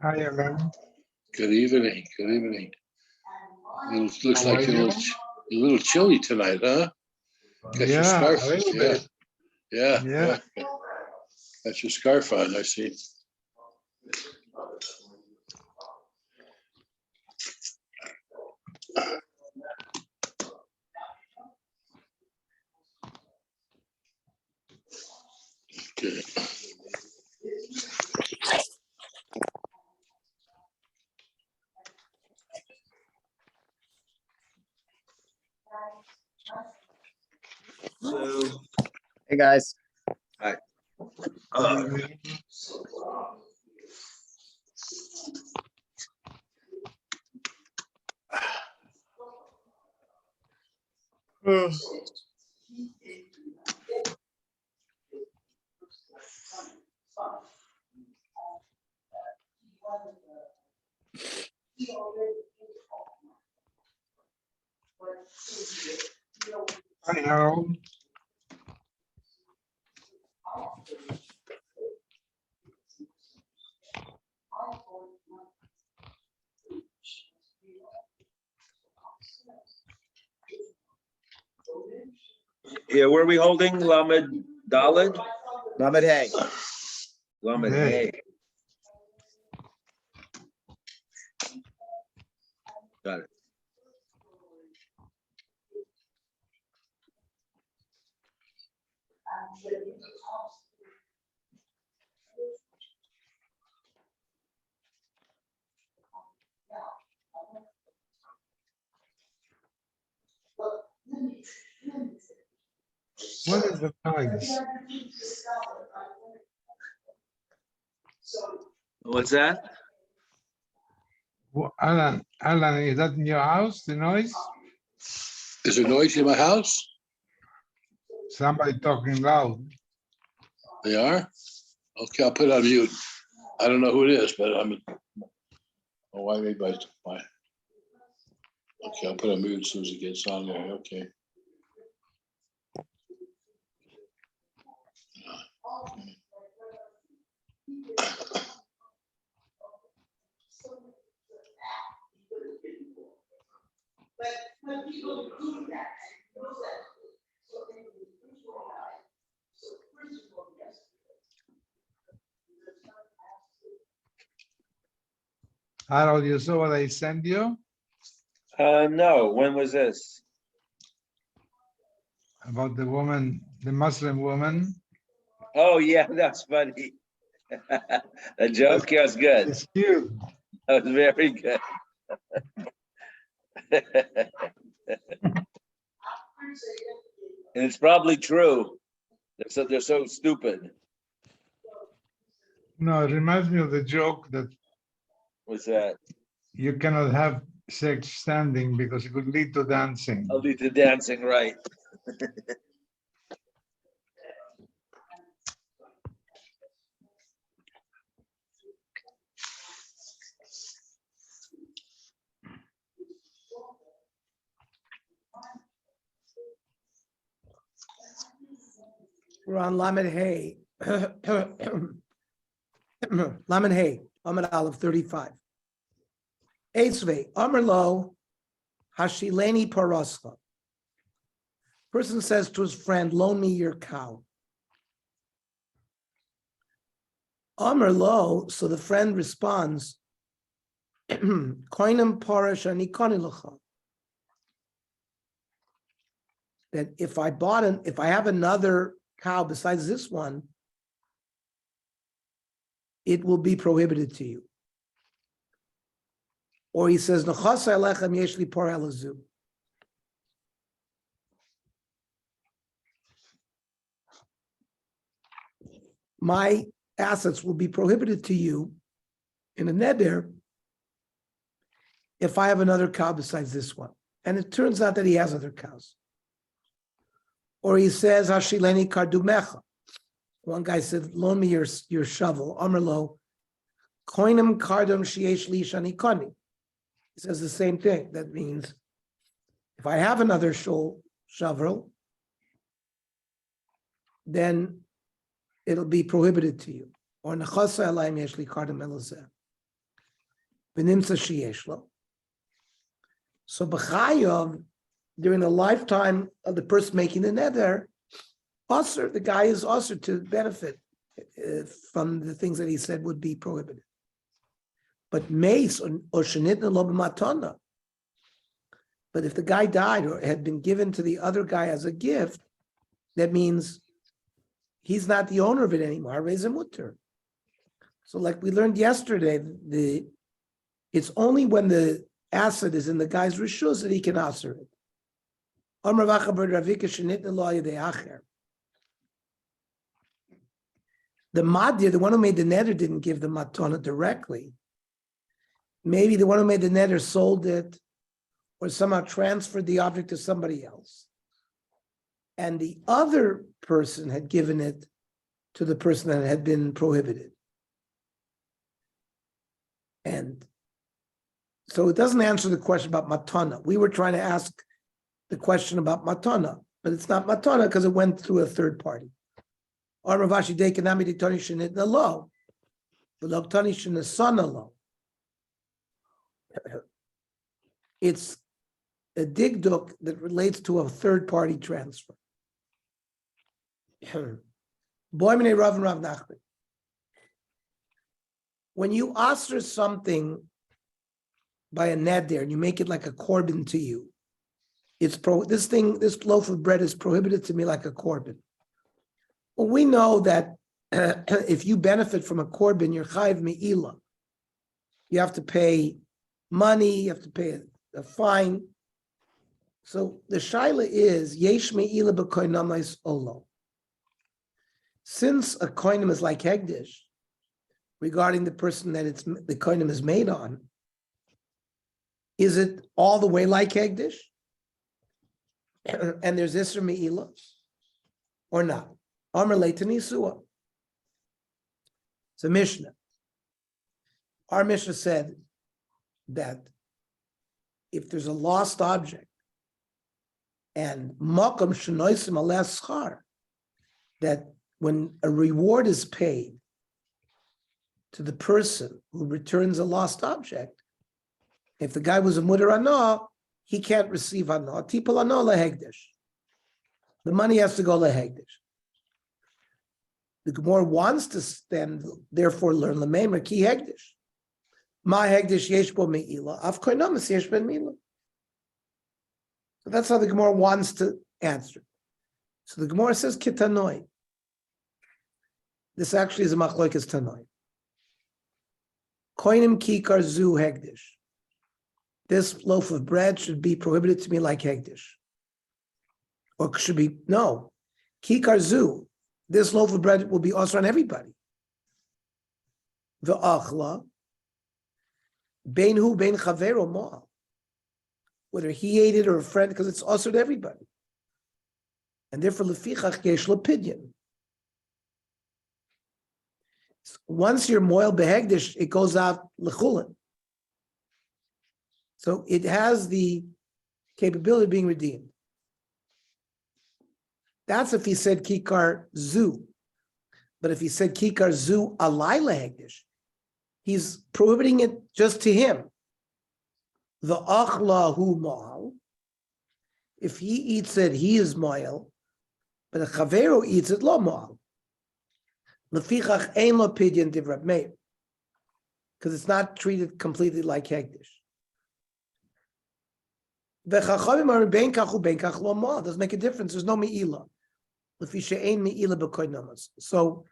Hi, Alan. Good evening. Good evening. It looks How like are you're you? a little chilly tonight, huh? Got your Yeah, scarf. a little Yeah, bit. yeah, Yeah. yeah. Got your scarf on, I see. Okay. So, Hey guys. hi. Hi, Harold. Yeah, where are we holding? Lamed Daled? Lamed Hey. Lamed Hey. Hey. Got it. What is the times? What's that? Alan, is that in your house, the noise? Is there noise in my house? Somebody talking loud. They are? Okay, I'll put it on mute. I don't know who it is, but why maybe my. Okay, I'll put it on mute as soon as it gets on there. Okay. Harold, you saw what I sent you No, when was this? about the woman, the Muslim woman? Oh, yeah, that's funny. The joke was good. It's cute. That was very good. And it's probably true. They're so stupid. No, it reminds me of the joke that What's that? you cannot have sex standing because it could lead to dancing. I'll lead to dancing, right? We're on Lamed Hay. Lamed Hay, Amud Aleph 35. Eisvei, Amar Lo, Hashileni Parascha. Person says to his friend, loan me your cow. Amar Lo, so the friend responds, Koinem Parash Ani Kani Lecha. That if I have another cow besides this one, it will be prohibited to you. Or he says, "Nachasa alechem yesh li par elazu." My assets will be prohibited to you in a neder if I have another cow besides this one. And it turns out that he has other cows. Or he says, "Hashileni kardumecha." One guy said, "Loan me your shovel." Amarlo, koinem kardum sheyesh li shani kani. He says the same thing. That means if I have another shovel, then it'll be prohibited to you. Or nechasa alayim yesh li kardum elazeh. v'nimtza sheyesh lo. So b'chayav, during the lifetime of the person making the neder, the guy is also to benefit from the things that he said would be prohibited. But mace or shenitna lo b'matana. But if the guy died or had been given to the other guy as a gift, that means he's not the owner of it anymore. Mutter. So, like we learned yesterday, it's only when the asset is in the guy's rishus that he can answer it. The madir, the one who made the neder, didn't give the matana directly. Maybe the one who made the neder sold it or somehow transferred the object to somebody else. And the other person had given it to the person that had been prohibited. And so it doesn't answer the question about matana. We were trying to ask the question about matana, but it's not matana because it went through a third party. It's a digduk that relates to a third party transfer. When you answer something by a neder and you make it like a korban to you, this loaf of bread is prohibited to me like a korban. Well, we know that if you benefit from a korban, you're chayiv me'ila. You have to pay money, you have to pay a fine. So the shaila is yesh me'ila b'koinamais olo. Since a koinim is like hegdish, regarding the person that the koinim is made on, is it all the way like hegdish? And there's isra me'ila, or not? Amar leitan isua. It's a Mishnah. Our Mishnah said that if there's a lost object and makam shenoisim aleh schar, that when a reward is paid to the person who returns a lost object, if the guy was a mutter anah, he can't receive anah. Tipul anah lehegdish. The money has to go lehegdish. The Gemara wants to then, therefore, learn lemeimer ki hegdish. Ma hegdish yesh bo me'ila. Af koinamas yesh ben me'ila. So that's how the Gemara wants to answer. So the Gemara says kitanoi. This actually is a machlokas tanoi. Koinim kikar zu hegdish. This loaf of bread should be prohibited to me like hegdish. Or should be, no. Kikar zu. This loaf of bread will be also on everybody. The achla, bein hu bein chavero ma, whether he ate it or a friend, because it's also to everybody. And therefore, lefichach yesh lepidyon. Once you're moil behegdish, it goes out lechulin. So it has the capability of being redeemed. That's if he said kikar zu. But if he said kikar zu alai lehegdish, he's prohibiting it just to him. The achla hu mal. If he eats it, he is moil. But a chavero eats it, lo mal. Lefichach ein lo pidyon divrei meir. Because it's not treated completely like hegdish. The chachamim are ben kachu ben kach lo mal. Doesn't make a difference. There's no me'ila. So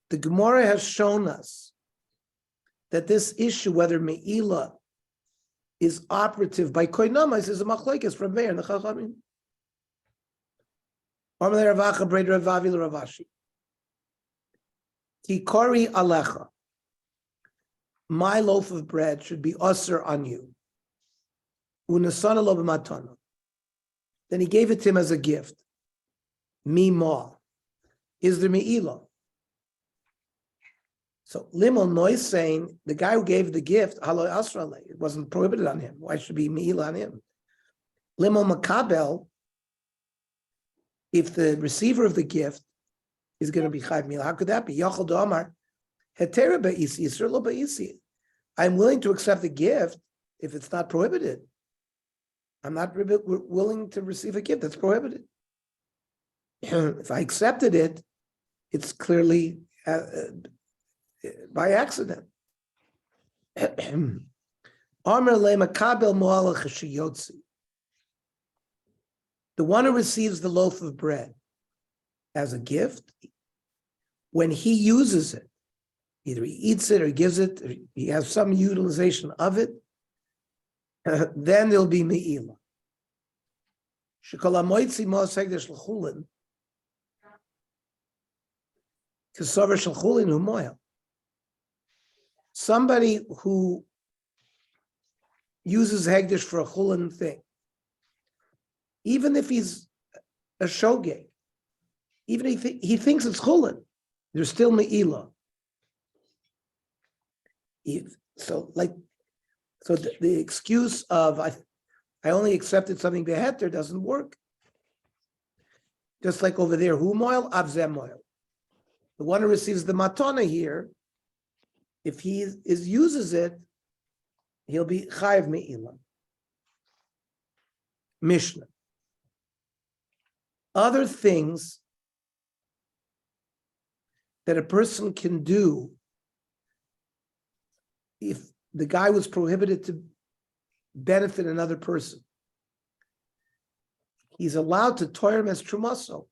the Gemara has shown us that this issue, whether me'ila is operative by koinamas, is a machlokes from there in the Chachamim. Tikori alecha. My loaf of bread should be usher on you. Unasana lo b'matana. Then he gave it to him as a gift. Mima. Is there me'ila? So Limon Noy is saying the guy who gave the gift, halo asrale, it wasn't prohibited on him. Why should it be me'ila on him? Limon Makabel, if the receiver of the gift is going to be chayv me'ila, how could that be? Yachol Damar, hetera be'isi, yisrael lo be'isi. I'm willing to accept the gift if it's not prohibited. I'm not willing to receive a gift that's prohibited. If I accepted it, it's clearly by accident. The one who receives the loaf of bread as a gift, when he uses it, either he eats it or gives it, or he has some utilization of it, then there'll be me'ila. Somebody who uses hegdish for a chulin thing, even if he's a shogeg, even if he thinks it's chulin, there's still me'ila. So the excuse of I only accepted something beheter doesn't work. Just like over there, hu moil, avzeh moil. The one who receives the matana here, if he uses it, he'll be chayiv me'ila. Mishnah. Other things that a person can do if the guy was prohibited to benefit another person, he's allowed to toyer him as trumaso.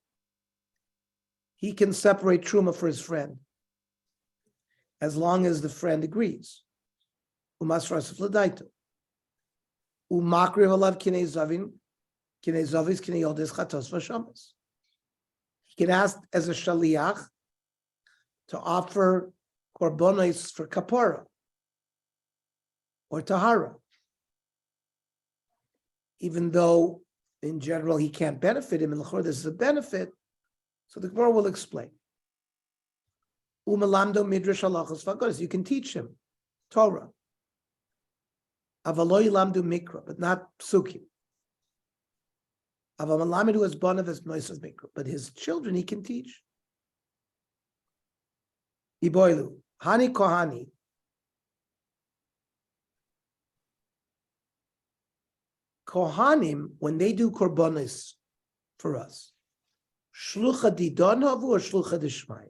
He can separate truma for his friend as long as the friend agrees. He can ask as a shaliach to offer korbanos for kapara or tahara, even though in general he can't benefit him, and this is a benefit. So the Gemara will explain. Umalamdo midrash halachos fagodas. You can teach him Torah. Avaloy lamdu mikra, but not psukim. Avamalamedu as bonav as noisav mikra, but his children he can teach. Iboilu hani kohani. Kohanim, when they do korbanos for us, shlucha didon havu or shlucha dishmai?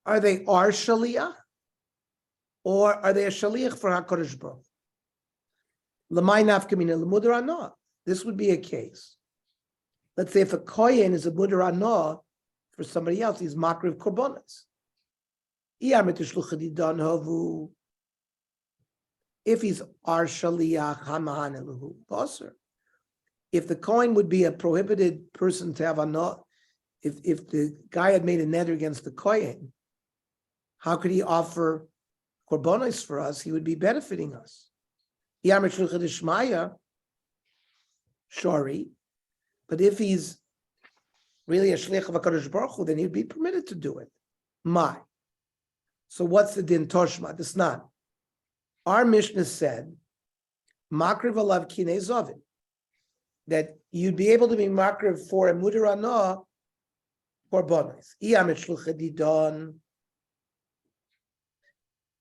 Are they our shaliach, or are they a shaliach for HaKadosh Baruch? L'may nafkamina l'mudar anah. This would be a case. Let's say if a kohen is a mudar anah for somebody else, he's makriv korbanos. Iyamit shlucha didon havu. If he's our shaliach hamahan eluhu baser, if the kohen would be a prohibited person to have anah, if the guy had made a neder against the kohen, how could he offer korbanos for us? He would be benefiting us. Shori, but if he's really a shliach of HaKadosh Baruch Hu, then he'd be permitted to do it. My. So what's the din toshma? This not. Our Mishnah said, makriv alav kinei zovin, that you'd be able to be makriv for a mudar anah korbanos. Iyamit shlucha didon.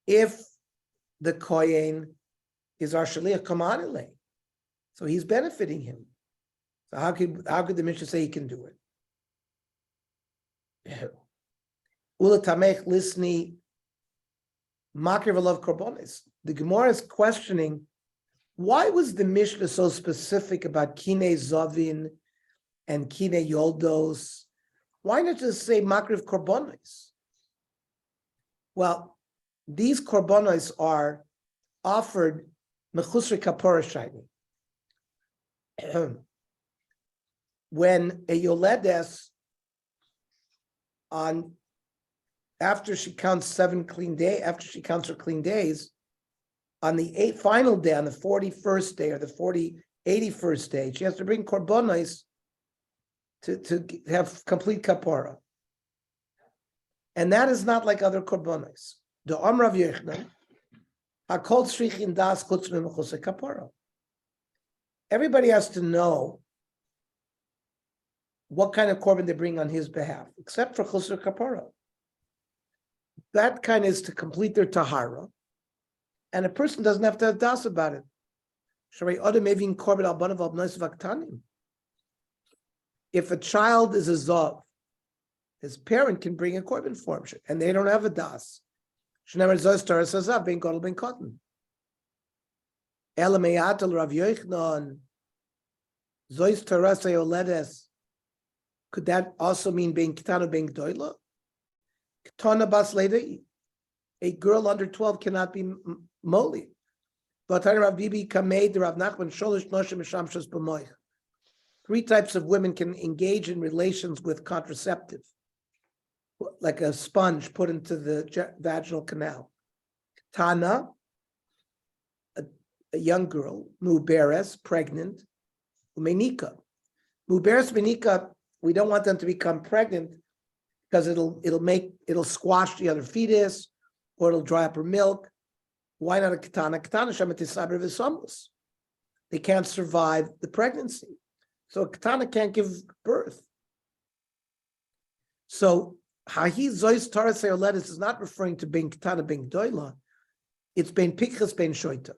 If the kohen is our shaliach kamanile, so he's benefiting him. So how could the Mishnah say he can do it? Ula tamech lisni makriv alav korbanos. The Gemara is questioning, why was the Mishnah so specific about kinei zovin and kinei yoldos? Why not just say makriv korbanos? Well, these korbanos are offered mechusri kapora shayni. When a yoledes, after she counts her clean days, on the final day, on the 41st day or the 81st day, she has to bring korbanos to have complete kapara. And that is not like other korbanos. The Amrav Yechna, hakol tzrichin das chutz mimechusei kapara. Everybody has to know what kind of korban they bring on his behalf, except for chusar kapara. That kind is to complete their tahara. And a person doesn't have to have das about it. If a child is a zav, his parent can bring a korban for him, and they don't have a das. Elameyatel Rav Yochanan, Zois Tarasa Yoledes. Could that also mean being Ketana being Doila? Ketana Bas Leda, a girl under 12 cannot be Moli. But Rav Bibi Kameid, Rav Nachman, Sholish Noshim Shamshas B'moich. 3 types of women can engage in relations with contraceptive, like a sponge put into the vaginal canal. Tana, a young girl, Muberes, pregnant, Umenika. Muberes, Menika, we don't want them to become pregnant because it'll squash the other fetus, or it'll dry up her milk. Why not a Katana? Katana Shamatisabra Visamos. They can't survive the pregnancy. So a Katana can't give birth. So Hahi Zois Taras Seoletis is not referring to being Katana being Doila. It's being Pikchas being Shoita.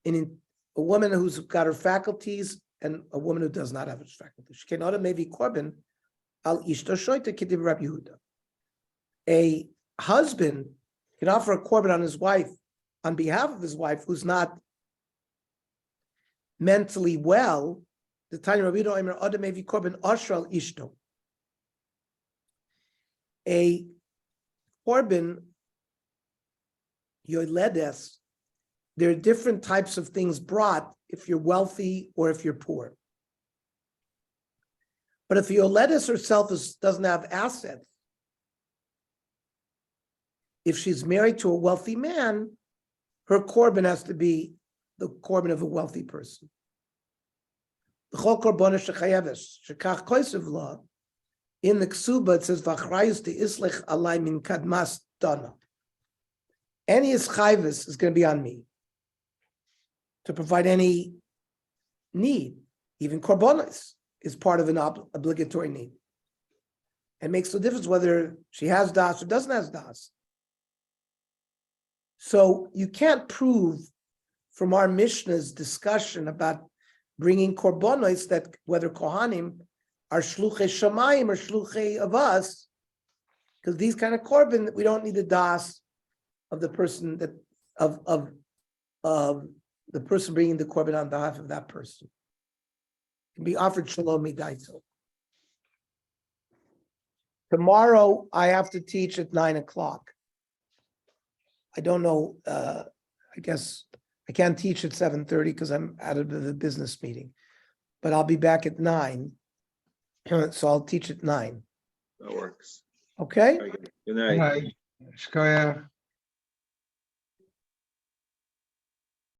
In a woman who's got her faculties and a woman who does not have her faculties. She cannot have maybe korban al ishto shoita k'div Rabbi Yehuda. A husband can offer a korban on his wife, on behalf of his wife, who's not mentally well. The Tanya Rabbi Yehuda Omer Adam Mevi korban ashra al ishto. A korban yoledes. There are different types of things brought if you're wealthy or if you're poor. But if the Yoledes herself doesn't have assets, if she's married to a wealthy man, her korban has to be the korban of a wealthy person. The Chol Korban Shechayeves, Shekach Kosev law, in the Ksuba it says, V'achrayus de islech alay min kadmas dana. Any ischayves is going to be on me to provide any need. Even korbanos is part of an obligatory need. It makes no difference whether she has das or doesn't have das. So you can't prove from our Mishnah's discussion about bringing korbanos that whether kohanim are shluchei shamayim or shluchei of us, because these kind of korban, we don't need the das of the person that of the person bringing the korban on behalf of that person. It can be offered shalom midaito. Tomorrow I have to teach at 9:00. I don't know. I guess I can't teach at 7:30 because I'm out of the business meeting. But I'll be back at 9, so I'll teach at 9. That works. Okay. Good night. Right. Shkoyach.